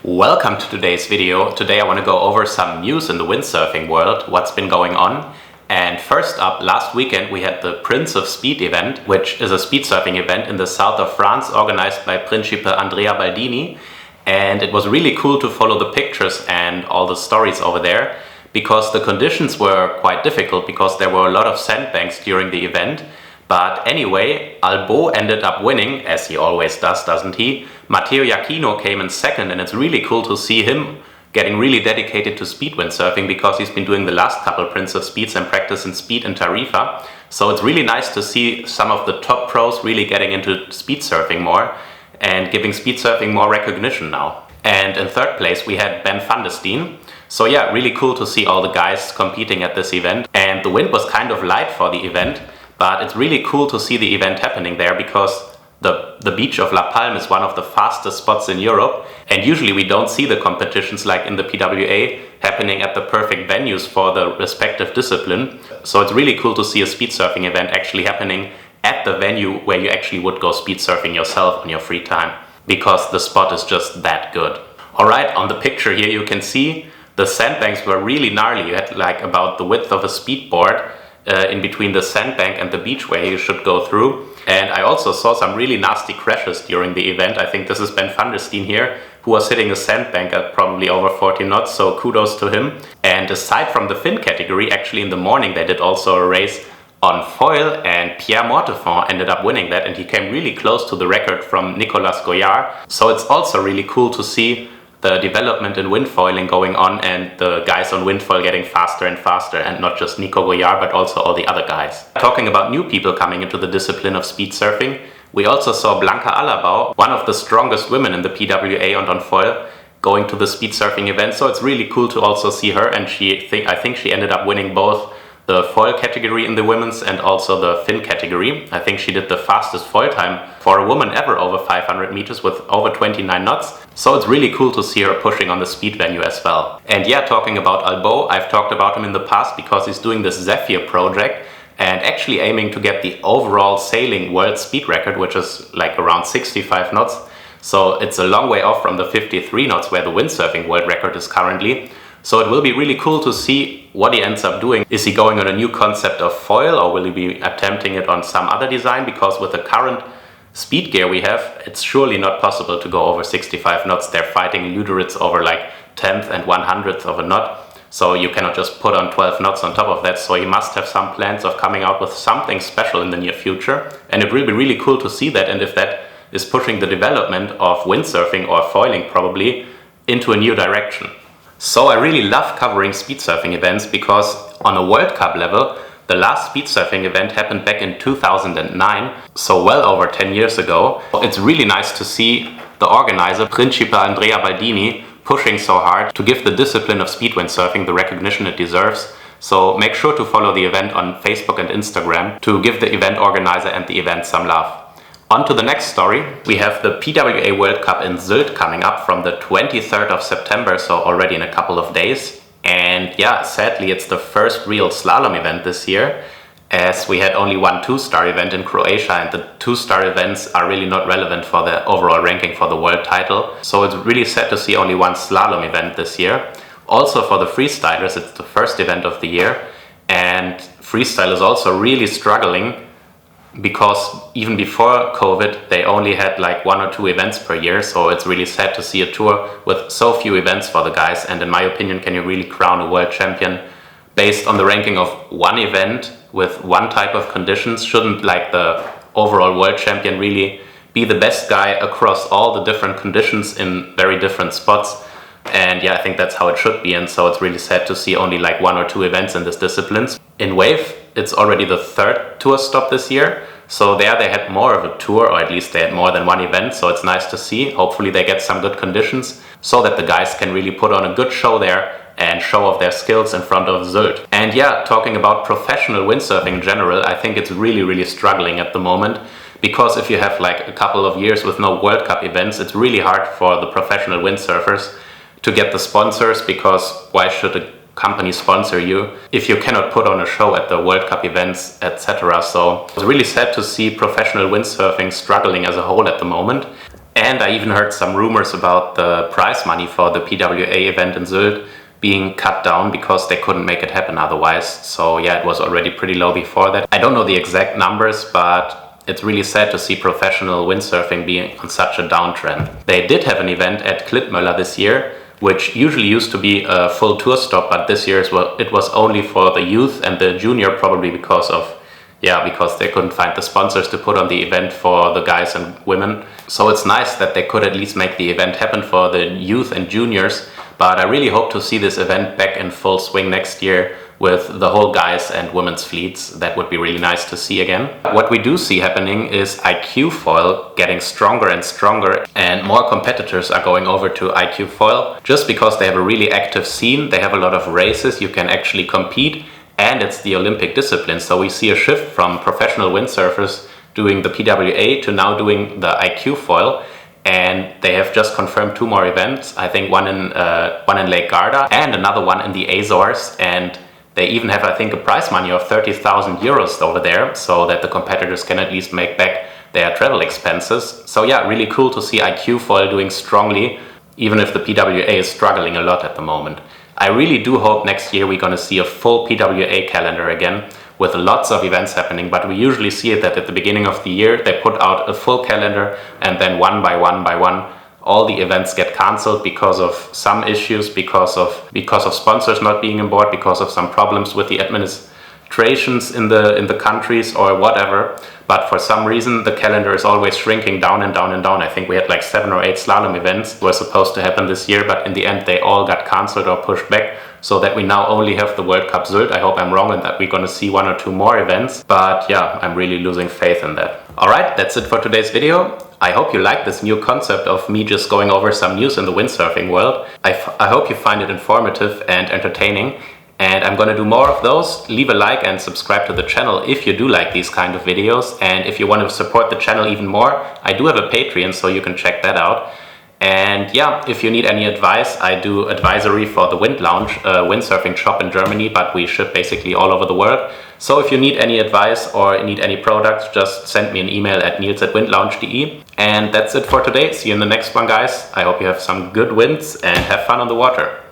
Welcome to today's video. Today I want to go over some news in the windsurfing world, what's been going on. And first up, last weekend we had the Prince of Speed event, which is a speed surfing event in the south of France organized by Principe Andrea Baldini. And it was really cool to follow the pictures and all the stories over there, because the conditions were quite difficult because there were a lot of sandbanks during the event. But anyway, Albeau ended up winning, as he always does, doesn't he? Matteo Iachino came in second, and it's really cool to see him getting really dedicated to speed windsurfing, because he's been doing the last couple Prince of Speeds and practice in Speed and Tarifa. So it's really nice to see some of the top pros really getting into speed surfing more and giving speed surfing more recognition now. And in third place we had Ben van der Steen. So yeah, really cool to see all the guys competing at this event. And the wind was kind of light for the event, but it's really cool to see the event happening there, because the beach of La Palme is one of the fastest spots in Europe, and usually we don't see the competitions like in the PWA happening at the perfect venues for the respective discipline. So it's really cool to see a speed surfing event actually happening at the venue where you actually would go speed surfing yourself on your free time, because the spot is just that good. Alright, on the picture here you can see the sandbanks were really gnarly. You had like about the width of a speedboard in between the sandbank and the beach where you should go through. And I also saw some really nasty crashes during the event. I think this is Ben van der Steen here, who was hitting a sandbank at probably over 40 knots, so kudos to him. And aside from the fin category, actually in the morning they did also a race on foil, and Pierre Mortefond ended up winning that, and he came really close to the record from Nicolas Goyard. So it's also really cool to see the development in windfoiling going on, and the guys on windfoil getting faster and faster, and not just Nico Goyard but also all the other guys. Talking about new people coming into the discipline of speed surfing, we also saw Blanca Albeau, one of the strongest women in the PWA and on foil, going to the speed surfing event. So it's really cool to also see her, and I think she ended up winning both the foil category in the women's and also the fin category. I think she did the fastest foil time for a woman ever over 500 meters with over 29 knots. So it's really cool to see her pushing on the speed venue as well. And yeah, talking about Albeau, I've talked about him in the past because he's doing this Zephyr project and actually aiming to get the overall sailing world speed record, which is like around 65 knots. So it's a long way off from the 53 knots where the windsurfing world record is currently. So it will be really cool to see what he ends up doing. Is he going on a new concept of foil, or will he be attempting it on some other design? Because with the current speed gear we have, it's surely not possible to go over 65 knots. They're fighting Luderids over like 10th and 100th of a knot. So you cannot just put on 12 knots on top of that. So he must have some plans of coming out with something special in the near future. And it will be really cool to see that, and if that is pushing the development of windsurfing or foiling probably into a new direction. So I really love covering speed surfing events, because on a World Cup level, the last speed surfing event happened back in 2009, so well over 10 years ago. It's really nice to see the organizer, Principe Andrea Baldini, pushing so hard to give the discipline of speed windsurfing the recognition it deserves. So make sure to follow the event on Facebook and Instagram to give the event organizer and the event some love. On to the next story. We have the PWA World Cup in Sylt coming up from the 23rd of September, so already in a couple of days. And yeah, sadly it's the first real slalom event this year, as we had only one two-star event in Croatia, and the two-star events are really not relevant for the overall ranking for the world title. So it's really sad to see only one slalom event this year. Also for the freestylers, it's the first event of the year, and freestyle is also really struggling, because even before COVID they only had like 1 or 2 events per year. So it's really sad to see a tour with so few events for the guys. And in my opinion, can you really crown a world champion based on the ranking of one event with one type of conditions? Shouldn't like the overall world champion really be the best guy across all the different conditions in very different spots? And yeah, I think that's how it should be. And so it's really sad to see only like 1 or 2 events in this disciplines. In wave, it's already the 3rd tour stop this year. So there they had more of a tour, or at least they had more than one event. So it's nice to see. Hopefully they get some good conditions so that the guys can really put on a good show there and show off their skills in front of Sylt. And yeah, talking about professional windsurfing in general, I think it's really struggling at the moment. Because if you have like a couple of years with no World Cup events, it's really hard for the professional windsurfers to get the sponsors, because why should a company sponsor you if you cannot put on a show at the World Cup events, etc. So it's really sad to see professional windsurfing struggling as a whole at the moment. And I even heard some rumors about the prize money for the PWA event in Sylt being cut down because they couldn't make it happen otherwise. So yeah, it was already pretty low before that. I don't know the exact numbers, but it's really sad to see professional windsurfing being on such a downtrend. They did have an event at Klittmöller this year, which usually used to be a full tour stop, but this year it was only for the youth and the junior, probably because they couldn't find the sponsors to put on the event for the guys and women. So it's nice that they could at least make the event happen for the youth and juniors, but I really hope to see this event back in full swing next year with the whole guys and women's fleets. That would be really nice to see again. What we do see happening is IQ foil getting stronger and stronger, and more competitors are going over to IQ foil just because they have a really active scene. They have a lot of races, you can actually compete, and it's the Olympic discipline. So we see a shift from professional windsurfers doing the PWA to now doing the IQ foil. And they have just confirmed 2 more events. I think one in Lake Garda and another one in the Azores. And they even have, I think, a prize money of 30,000 euros over there, so that the competitors can at least make back their travel expenses. So yeah, really cool to see IQ foil doing strongly, even if the PWA is struggling a lot at the moment. I really do hope next year we're going to see a full PWA calendar again with lots of events happening, but we usually see it that at the beginning of the year they put out a full calendar and then one by one all the events get cancelled because of some issues, because of sponsors not being on board, because of some problems with the administrations in the countries or whatever. But for some reason the calendar is always shrinking down and down and down. I think we had like 7 or 8 slalom events were supposed to happen this year, but in the end they all got cancelled or pushed back, so that we now only have the World Cup Sylt. I hope I'm wrong and that we're going to see 1 or 2 more events, but yeah, I'm really losing faith in that. Alright, that's it for today's video. I hope you like this new concept of me just going over some news in the windsurfing world. I hope you find it informative and entertaining, and I'm gonna do more of those. Leave a like and subscribe to the channel if you do like these kind of videos, and if you want to support the channel even more, I do have a Patreon, so you can check that out. And yeah, if you need any advice, I do advisory for the Wind Lounge, a windsurfing shop in Germany, but we ship basically all over the world. So if you need any advice or need any products, just send me an email at nils@windlounge.de. And that's it for today. See you in the next one, guys. I hope you have some good winds and have fun on the water.